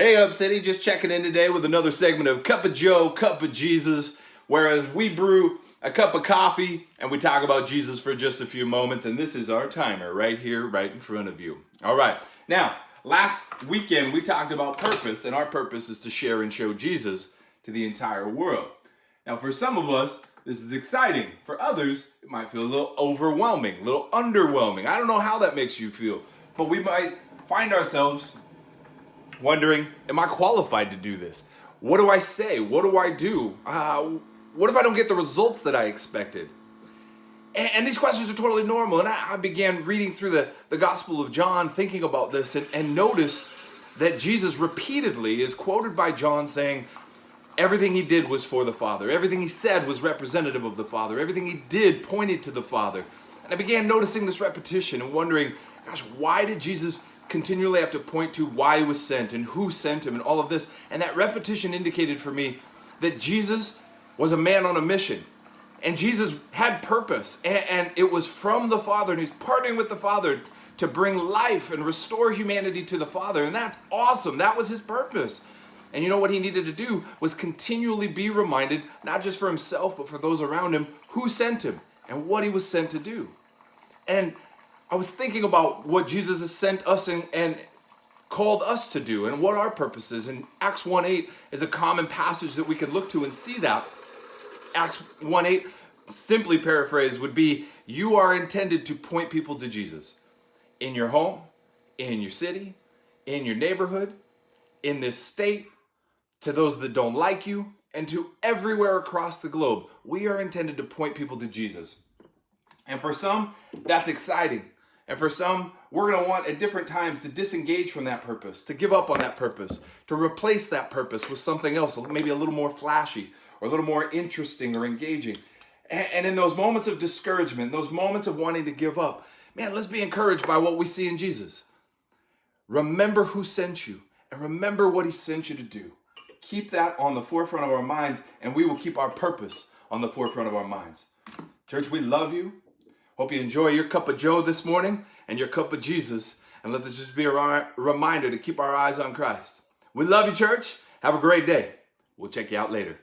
Hey Up City, just checking in today with another segment of Cup of Joe, Cup of Jesus, whereas we brew a cup of coffee and we talk about Jesus for just a few moments, and this is our timer right here, right in front of you. All right, now, last weekend we talked about purpose, and our purpose is to share and show Jesus to the entire world. Now, for some of us, this is exciting. For others, it might feel a little overwhelming, a little underwhelming. I don't know how that makes you feel, but we might find ourselves wondering, am I qualified to do this? What do I say? What do I do? What if I don't get the results that I expected? And these questions are totally normal. And I began reading through the Gospel of John, thinking about this, and notice that Jesus repeatedly is quoted by John saying, everything he did was for the Father. Everything he said was representative of the Father. Everything he did pointed to the Father. And I began noticing this repetition and wondering, gosh, why did Jesus continually have to point to why he was sent and who sent him and all of this? And that repetition indicated for me that Jesus was a man on a mission. And Jesus had purpose. And it was from the Father. And he's partnering with the Father to bring life and restore humanity to the Father. And that's awesome. That was his purpose. And you know what he needed to do was continually be reminded, not just for himself, but for those around him, who sent him and what he was sent to do. And I was thinking about what Jesus has sent us and called us to do and what our purpose is. And Acts 1:8 is a common passage that we can look to and see that. Acts 1:8, simply paraphrased, would be, you are intended to point people to Jesus. In your home, in your city, in your neighborhood, in this state, to those that don't like you, and to everywhere across the globe. We are intended to point people to Jesus. And for some, that's exciting. And for some, we're going to want at different times to disengage from that purpose, to give up on that purpose, to replace that purpose with something else, maybe a little more flashy or a little more interesting or engaging. And in those moments of discouragement, those moments of wanting to give up, man, let's be encouraged by what we see in Jesus. Remember who sent you and remember what he sent you to do. Keep that on the forefront of our minds, and we will keep our purpose on the forefront of our minds. Church, we love you. Hope you enjoy your cup of Joe this morning and your cup of Jesus. And let this just be a reminder to keep our eyes on Christ. We love you, church. Have a great day. We'll check you out later.